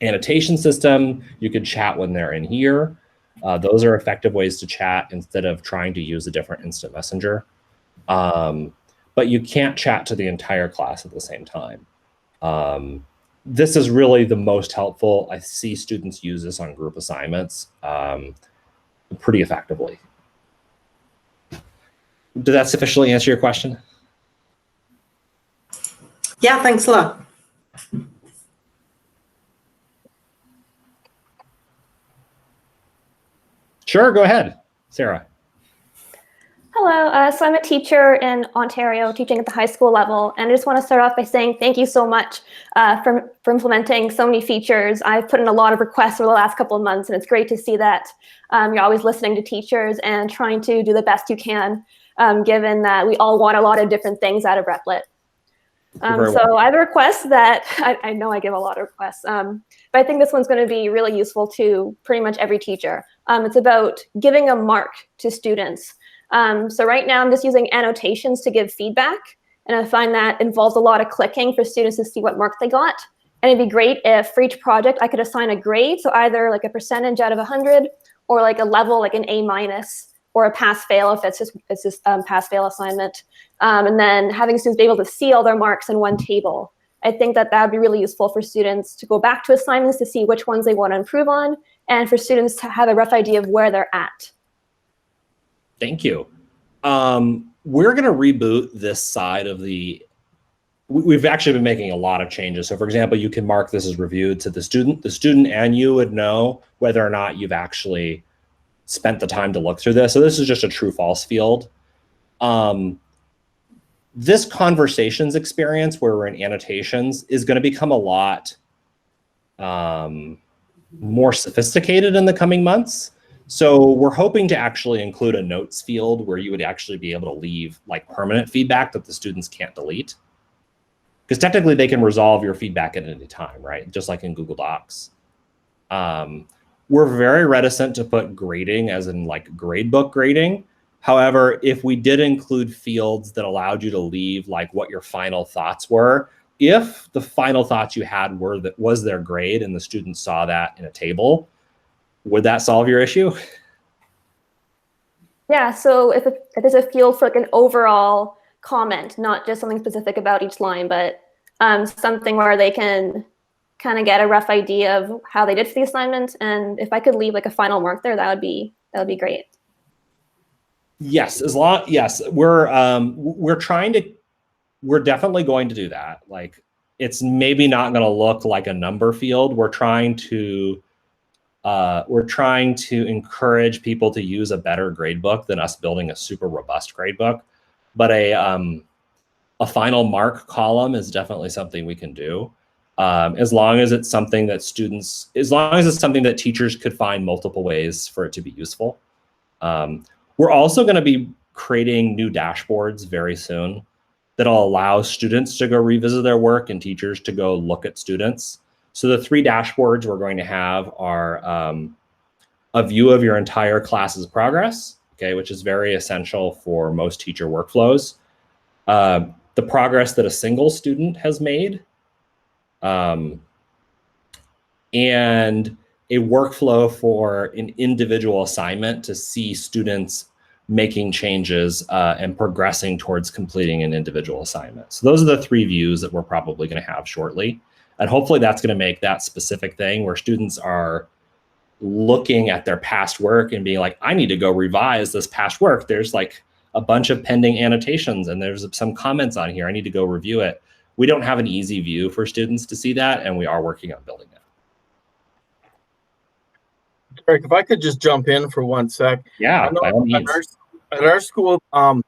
annotation system. You can chat when they're in here. Those are effective ways to chat instead of trying to use a different instant messenger. But you can't chat to the entire class at the same time. This is really the most helpful. I see students use this on group assignments pretty effectively. Did that sufficiently answer your question? Yeah, thanks a lot. Sure, go ahead, Sarah. Hello, so I'm a teacher in Ontario, teaching at the high school level, and I just want to start off by saying thank you so much for implementing so many features. I've put in a lot of requests over the last couple of months, and it's great to see that you're always listening to teachers and trying to do the best you can, given that we all want a lot of different things out of Replit. So I have a request that, I know I give a lot of requests, but I think this one's going to be really useful to pretty much every teacher. It's about giving a mark to students. So right now I'm just using annotations to give feedback, and I find that involves a lot of clicking for students to see what mark they got. And it'd be great if for each project I could assign a grade, so either like a percentage out of 100 or like a level like an A- or a pass-fail if it's just pass-fail assignment. And then having students be able to see all their marks in one table. I think that would be really useful for students to go back to assignments to see which ones they want to improve on, and for students to have a rough idea of where they're at. Thank you. We're going to reboot this side of the, we've actually been making a lot of changes. So for example, you can mark this as reviewed to the student and you would know whether or not you've actually spent the time to look through this. So this is just a true false field. This conversations experience where we're in annotations is going to become a lot more sophisticated in the coming months. So we're hoping to actually include a notes field where you would actually be able to leave like permanent feedback that the students can't delete. Because technically they can resolve your feedback at any time, right? Just like in Google Docs. We're very reticent to put grading as in like gradebook grading. However, if we did include fields that allowed you to leave like what your final thoughts were, if the final thoughts you had were that was their grade and the students saw that in a table, would that solve your issue? Yeah, so if there's a field for like an overall comment, not just something specific about each line, but something where they can kind of get a rough idea of how they did for the assignment. And if I could leave like a final mark there, that would be great. Yes, yes, we're definitely going to do that. Like, it's maybe not going to look like a number field. We're trying to encourage people to use a better gradebook than us building a super robust gradebook. But a final mark column is definitely something we can do. As long as it's something that teachers could find multiple ways for it to be useful. We're also going to be creating new dashboards very soon that'll allow students to go revisit their work and teachers to go look at students. So the 3 dashboards we're going to have are a view of your entire class's progress, okay, which is very essential for most teacher workflows. The progress that a single student has made, and a workflow for an individual assignment to see students making changes and progressing towards completing an individual assignment. So those are the 3 views that we're probably going to have shortly. And hopefully that's going to make that specific thing where students are looking at their past work and being like, I need to go revise this past work. There's like a bunch of pending annotations and there's some comments on here. I need to go review it. We don't have an easy view for students to see that, and we are working on building it. Eric, if I could just jump in for 1 sec. Yeah, by all means. At our school, I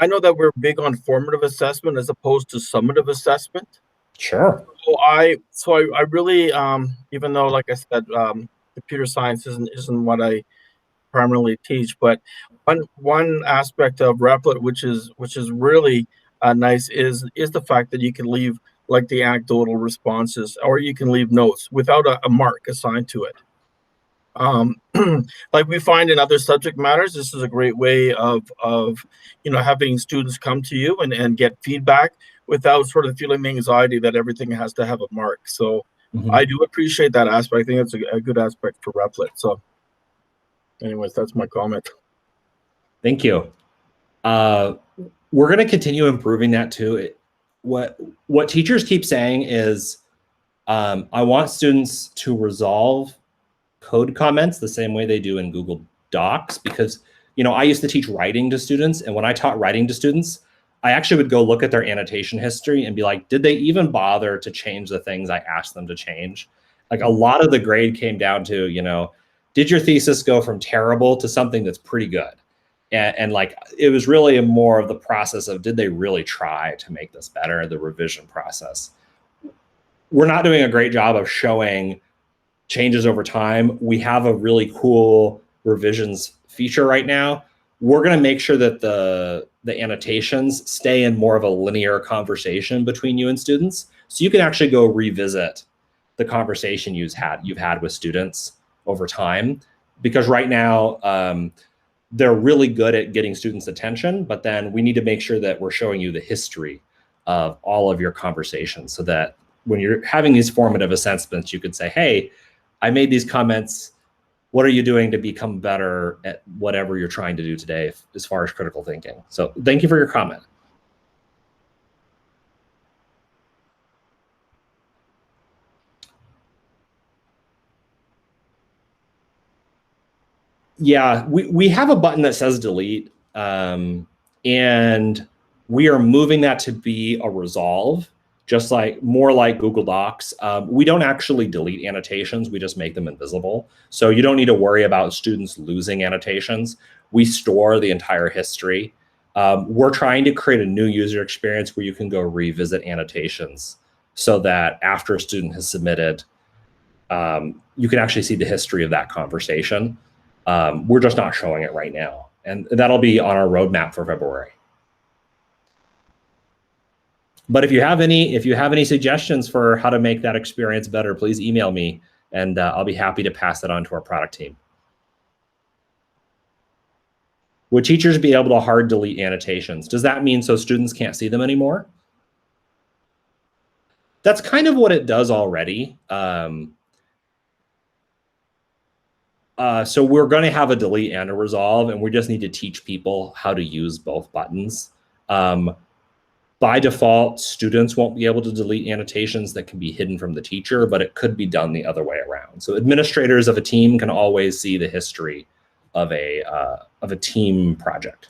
know that we're big on formative assessment as opposed to summative assessment. Sure. So I really, even though, like I said, computer science isn't what I primarily teach, but one aspect of Replit, which is really nice, is the fact that you can leave like the anecdotal responses, or you can leave notes without a mark assigned to it. Like we find in other subject matters, this is a great way of having students come to you and get feedback without sort of feeling the anxiety that everything has to have a mark. So I do appreciate that aspect. I think it's a good aspect for Replit. So anyways, that's my comment. Thank you. We're going to continue improving that too. What teachers keep saying is, I want students to resolve code comments the same way they do in Google Docs, because I used to teach writing to students, and when I taught writing to students, I actually would go look at their annotation history and be like, did they even bother to change the things I asked them to change? Like a lot of the grade came down to, did your thesis go from terrible to something that's pretty good? And like, it was really more of the process of, did they really try to make this better, the revision process. We're not doing a great job of showing changes over time. We have a really cool revisions feature right now. We're going to make sure that the annotations stay in more of a linear conversation between you and students. So you can actually go revisit the conversation you've had with students over time. Because right now, they're really good at getting students' attention, but then we need to make sure that we're showing you the history of all of your conversations so that when you're having these formative assessments, you could say, hey, I made these comments. What are you doing to become better at whatever you're trying to do today as far as critical thinking? So thank you for your comment. Yeah, we have a button that says delete, and we are moving that to be a resolve, just like more like Google Docs. We don't actually delete annotations, we just make them invisible. So you don't need to worry about students losing annotations. We store the entire history. We're trying to create a new user experience where you can go revisit annotations so that after a student has submitted, you can actually see the history of that conversation. We're just not showing it right now. And that'll be on our roadmap for February. But if you have any suggestions for how to make that experience better, please email me and I'll be happy to pass that on to our product team. Would teachers be able to hard delete annotations? Does that mean so students can't see them anymore? That's kind of what it does already. So we're going to have a delete and a resolve, and we just need to teach people how to use both buttons. By default, students won't be able to delete annotations that can be hidden from the teacher, but it could be done the other way around. So administrators of a team can always see the history of a team project.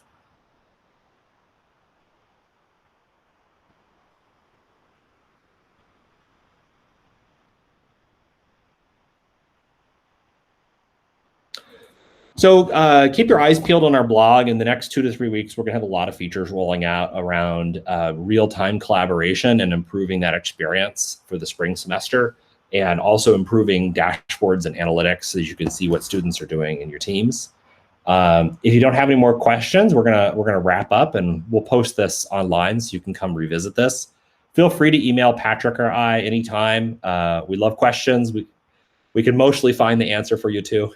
So keep your eyes peeled on our blog. In the next 2 to 3 weeks, we're going to have a lot of features rolling out around real-time collaboration and improving that experience for the spring semester, and also improving dashboards and analytics so you can see what students are doing in your teams. If you don't have any more questions, we're gonna wrap up, and we'll post this online so you can come revisit this. Feel free to email Patrick or I anytime. We love questions. We can mostly find the answer for you too.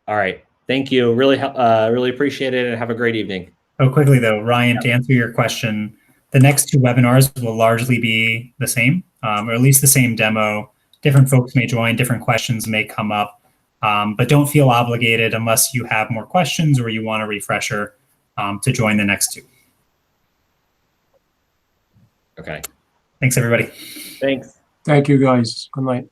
All right. Thank you. Really appreciate it, and have a great evening. Oh, quickly though, Ryan, to answer your question, the next two webinars will largely be the same, or at least the same demo. Different folks may join, different questions may come up, but don't feel obligated unless you have more questions or you want a refresher to join the next two. Okay. Thanks, everybody. Thanks. Thank you, guys. Good night.